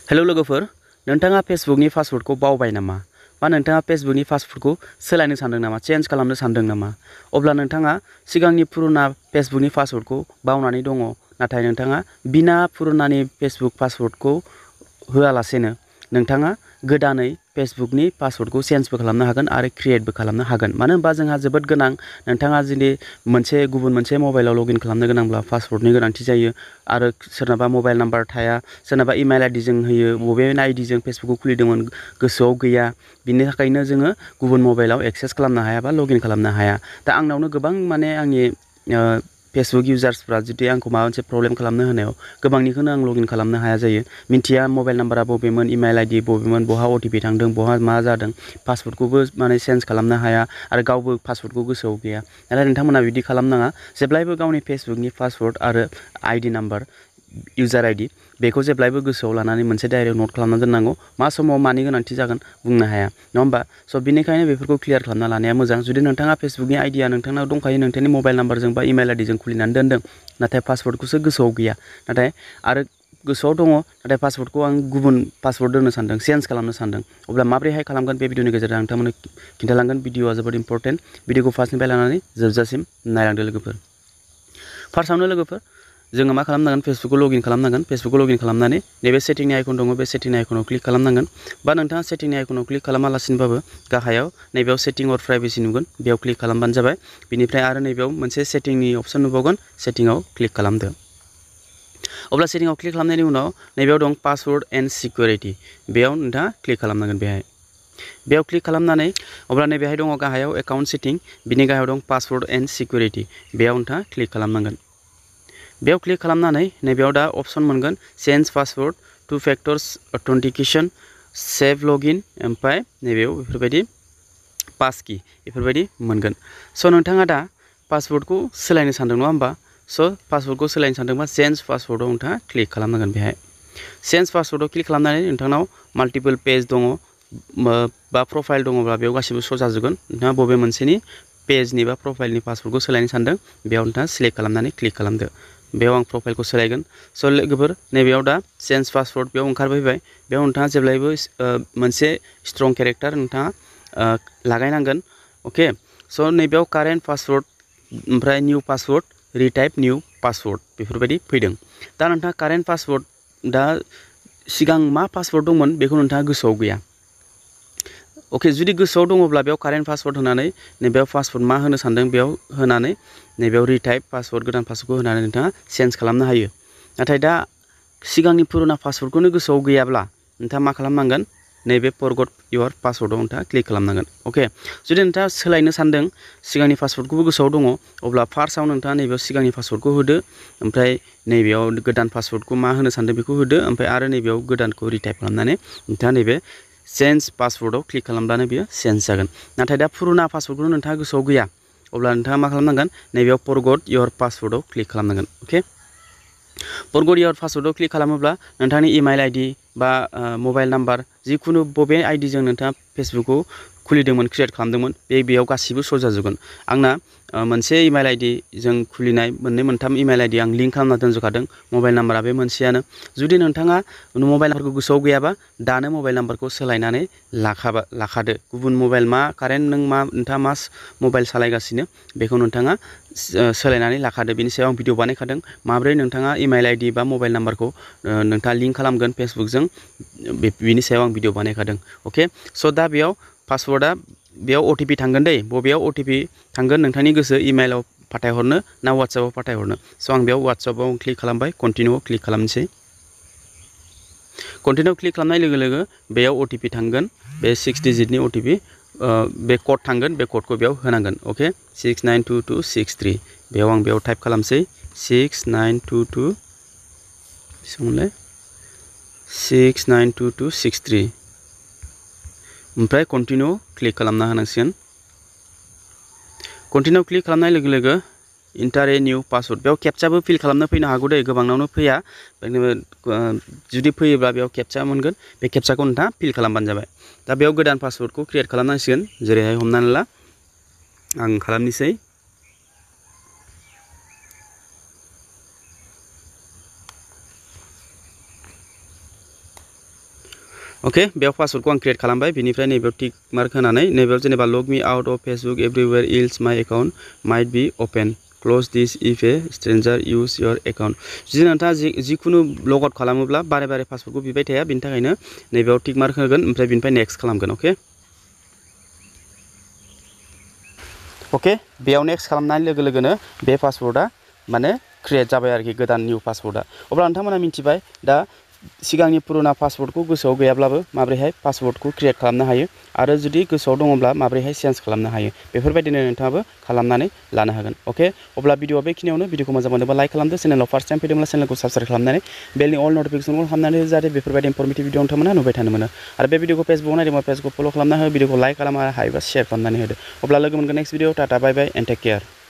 Hello लोगोफोर, नोंथाङा फेसबुकनि पासवर्डखौ बावबाय नामा? बा नोंथाङा फेसबुकनि पासवर्डखौ सोलायनो सानदों नामा? चेन्ज खालामनो सानदों नामा? अब्ला नोंथाङा सिगांनि पुराना फेसबुकनि पासवर्डखौ बावनानै दङ, नाथाय नोंथाङा बिना पुरानानि फेसबुक पासवर्डखौ होआलासेनो नोंथाङा गोदानै फेसबुकनि पासवर्डखौ चेन्जबो खालामनो हागोन आरो क्रिएटबो खालामनो हागोन। मानो होनबा जोंहा जोबोद गोनां, नोंथाङा जुदि गुबुन मोनसे मबाइलाव लगइन खालामनो गोनांब्ला पासवर्डनि गोनांथि जायो आरो सोरनाबा मबाइल नाम्बार थाया, सोरनाबा इमेल आइडिजों होयो, बबे आइडिजों फेसबुकखौ खुलिदोंमोन गोसोआव गैया, बिनि थाखायनो जोङो गुबुन मबाइलाव एक्सेस खालामनो हाया बा लगइन खालामनो हाया। दा आंनावनो गोबां आंनि फेसबुक इउजार्सफ्रा जुदि आंखौ माबा मोनसे प्रब्लेम खालामनो होनायाव गोबांनिखौनो आं लगइन खालामनो हाया जायो। मिन्थिया मबाइल नाम्बारा बबेमोन, इमेल आइडि बबेमोन, बहा अटिपि थांदों, बहा मा जादों, पासवर्डखौबो चेन्ज खालामनो हाया आरो गावबो पासवर्डखौ गोसोआव गैया। नाथाय नोंथांमोना बिदि खालामनाङा। जेब्लायबो गावनि फेसबुकनि पासवर्ड आरो आइडि नाम्बार, इउजार आइडि बेखौ जेब्लायबो गोसोआव लानानै मोनसे डायरियाव नट खालामना दोननांगौ। मा समाव मानि गोनांथि जागोन बुंनो हाया, नङा होमबा? स' बिनिखायनो बेफोरखौ क्लियार खालामना लानाया मोजां। जुदि नोंथाङा फेसबुकनि आइडिया नोंथांनाव दंखायो, नोंथांनि मबाइल नाम्बारजों बा इमेल आइडिजों खुलिनानै दोनदों, नाथाय पासवर्डखौसो गोसोआव गैया, नाथाय आरो गोसोआव दङ नाथाय पासवर्डखौ आं गुबुन पासवर्ड दोननो सानदों, चेन्ज खालामनो सानदों, अब्ला माबोरैहाय खालामगोन बे भिडिअनि गेजेरजों आं नोंथांमोननो खिन्थालांगोन। भिडिअआ जोबोद इम्परटेन्ट। भिडिअखौ फार्स्टनिफ्राय लानानै जोबजासिम नायलांदो लोगोफोर। फार्स्टआवनो लोगोफोर जोङो मा खालामनांगोन, फेसबुकखौ लगइन खालामनांगोन। फेसबुकखौ लगइन खालामनानै नैबे सेटिंनि आइकन दङ, बे सेटिंनि आइकनाव क्लिक खालामनांगोन। बा नोंथाङा सेटिंनि आइकनाव क्लिक खालामालासिनोबाबो गाहायाव नैबेयाव सेटिं अर प्राइभेसि नुगोन, बेयाव क्लिक खालामबानो जाबाय। बिनिफ्राय आरो नैबेयाव मोनसे सेटिंनि अपसन नुबावगोन, सेटिंआव क्लिक खालामदो। अब्ला सेटिंआव क्लिक खालामनायनि उनाव नैबेयाव दं पासवर्ड एन्ड सिकिउरिटि, बेयाव नोंथाङा क्लिक खालामनांगोन। बेयाव क्लिक खालामनानै अब्ला नैबेहाय दङ गाहायाव एकाउन्ट सेटिं, बिनि गाहायाव दं पासवर्ड एन्ड सिकिउरिटि, बेयाव नोंथाङा क्लिक खालामनांगोन। बेयाव क्लिक खालामनानै नैबेयाव दा अपसन मोनगोन, change password, two factors authentication, save login, ओमफ्राय नैबेयाव बेफोरबायदि पासकि बेफोरबायदि मोनगोन। स' नोंथाङा दा पासवर्डखौ सोलायनो सानदों, नङा होमबा? स' पासवर्डखौ सोलायनो सानदोंबा चेन्ज पासवर्डआव नोंथाङा क्लिक खालामनांगोन। बेहाय चेन्ज पासवर्डआव क्लिक खालामनानै नोंथांनाव माल्टिपल पेज दङ बा प्रफाइल दङब्ला बेयाव गासिबो श' जाजोबगोन। नोंथाङा बबे मोनसेनि पेजनि बा प्रफाइलनि पासवर्डखौ सोलायनो सानदों बेयाव नोंथाङा सिलेक्ट खालामनानै क्लिक खालामदो। बेयाव आं प्रफाइलखौ सोलायगोन। स' लोगोफोर नैबेयाव दा चेन्ज पासवर्ड बेयाव ओंखारफैबाय। बेयाव नोंथाङा जेब्लायबो मोनसे स्ट्रं केरेक्टार नोंथाङा लागायनांगोन। अके, स' नैबेयाव कारेन्ट पासवर्ड, ओमफ्राय new password, retype new password बेफोरबायदि फैदों। दा नोंथाङा कारेन्ट पासवर्ड, दा सिगां मा पासवर्ड दंमोन बेखौ नोंथाङा गोसोआव गैया। अके, जुदि गोसोआव दङब्ला बेयाव कारेन्ट पासवर्ड होनानै नैबेयाव पासवर्ड मा होनो सानदों बेयाव होनानै नैबेयाव रिटाइप पासवर्ड, गोदान पासवर्डखौ होनानै नोंथाङा चेन्ज खालामनो हायो। नाथाय दा सिगांनि पुराना पासवर्डखौनो गोसोआव गैयाब्ला नोंथाङा मा खालामनांगोन, नैबे फरगट इउर पासवर्डआव नोंथाङा क्लिक खालामनांगोन। अके, जुदि नोंथाङा सोलायनो सानदों, सिगांनि पासवर्डखौबो गोसोआव दङ, अब्ला फार्स्टआव नोंथाङा नैबेयाव सिगांनि पासवर्डखौ होदो, ओमफ्राय नैबेयाव गोदान पासवर्डखौ मा होनो सानदों बेखौ होदो, ओमफ्राय आरो नैबेयाव गोदानखौ रिटाइप खालामनानै नोंथाङा नैबे चेन्ज पासवर्डआव क्लिक खालामब्लानो बेयो चेन्ज जागोन। नाथाय दा पुराना पासवर्डखौनो नोंथाङा गोसोआव गैया, अब्ला नोंथाङा मा खालामनांगोन, नैबेयाव फरगट इउर पासवर्डआव क्लिक खालामनांगोन। अके, फरगट इउर पासवर्डआव क्लिक खालामोब्ला नोंथांनि इमेल आइडि बा मबाइल नाम्बार, जिखुनु बबे आइडिजों नोंथाङा फेसबुकखौ खुलिदोंमोन, क्रिएट खालामदोंमोन, बेयाव गासिबो श' जाजोबगोन। आंना मोनसे इमेल आइडिजों खुलिनाय मोननै मोनथाम इमेल आइडि आं लिंक खालामना दोनजोबखादों, मबाइल नाम्बारा बे मोनसेयानो। जुदि नोंथाङा मबाइल नाम्बारखौ गोसोआव गैयाबा दानो मबाइल नाम्बारखौ सोलायनानै लाखादो। गुबुन मबाइल, मा कारेन्ट नोंथाङा मा मबाइल सालायगासिनो बेखौ नोंथाङा सोलायनानै लाखादो। बेनि सायाव आं भिडिअ बानायखादों, माब्रै नोंथाङा इमेल आइडि बा मबाइल नाम्बारखौ नोंथाङा लिंक खालामगोन फेसबुकजों, बिनि सायाव आं भिडिअ बानायखादों। अके, स' दा बेयाव पासवर्डआ बेयाव अटिपि थांगोन दै, बबेयाव अटिपि थांगोन नोंथांनि गोसो, इमेलाव फाथायहरनो ना वाट्सएपआव फाथायहरनो। स' आं बेयाव वाट्सएपआव क्लिक खालामबाय, कन्टिनिउआव क्लिक खालामनोसै। कन्टिनिउ क्लिक खालामनाय लोगो लोगो बेयाव अटिपि थांगोन, बे 6 डिजिटनि अटिपि, बे कड थांगोन, बे कडखौ बेयाव होनांगोन। अके, 692263, बेयाव आं बेयाव टाइप खालामसै 6922, बेसेबांमोनलाय 692263, ओमफ्राय कन्टिनिउ क्लिक खालामना होनांसिगोन। कन्टिनिउ क्लिक खालामनाय लोगो लोगो इन्टार ए निउ पासवर्ड, बेयाव केपचाबो फिल खालामनो फैनो हागौ दै, गोबांनावनो फैया। जुदि फैयोब्ला बेयाव केपचा मोनगोन, बे केपचाखौ नोंथाङा फिल खालामबानो जाबाय। दा बेयाव गोदान पासवर्डखौ क्रिएट खालामनांसिगोन, जेरैहाय हमनानै ला आं खालामनोसै अके बेयाव पासवर्डखौ आं क्रिएट खालामबाय बिनिफ्राय नैबेयाव टिक मार्क होनानै नैबेयाव जेनेबा log me out of Facebook everywhere else my account might be open close this if a stranger uses your account जुदि नोंथाङा जिखुनु लग आउट खालामोब्ला बारे बारे पासवर्डखौ बिबाय थाया बिनि थाखायनो नैबेयाव टिक मार्क होगोन ओमफ्राय बिनिफ्राय नेक्स्ट खालामगोन अके बेयाव नेक्स्ट खालामनाय लोगो लोगोनो बे पासवर्डआ माने क्रिएट जाबाय आरोखि गोदान निउ पासवर्डआ अब्ला नोंथांमोना मिथिबाय दा सिगांनि पुराना पासवर्डखौ गोसोआव गैयाब्लाबो माबोरैहाय पासवर्डखौ क्रिएट खालामनो हायो आरो जुदि गोसोआव दङब्ला माबोरैहाय चेन्ज खालामनो हायो बेफोरबायदिनो नोंथाङाबो खालामनानै लानो हागोन अके अब्ला भिडिअआ बेखिनियावनो भिडिअखौ मोजां मोनोबा लाइक खालामदो चेनेलाव फार्स्ट टाइम फैदोंब्ला चेनेलखौ साबस्क्राइब खालामनानै बेलनि अल नटिफिकेसनखौ खालामनानै जाहाथे बेफोरबायदि इनफरमेटिभ भिडिअ नोंथांमोना नुबाय थानो मोनो आरो बे भिडिअखौ फेसबुकआव नायदोंबा पेजखौ फल' खालामना हो भिडिअखौ लाइक खालाम आरो हायोबा शेयार खालामनानै होदो अब्ला लोगो मोनगोन next video tata bye bye and take care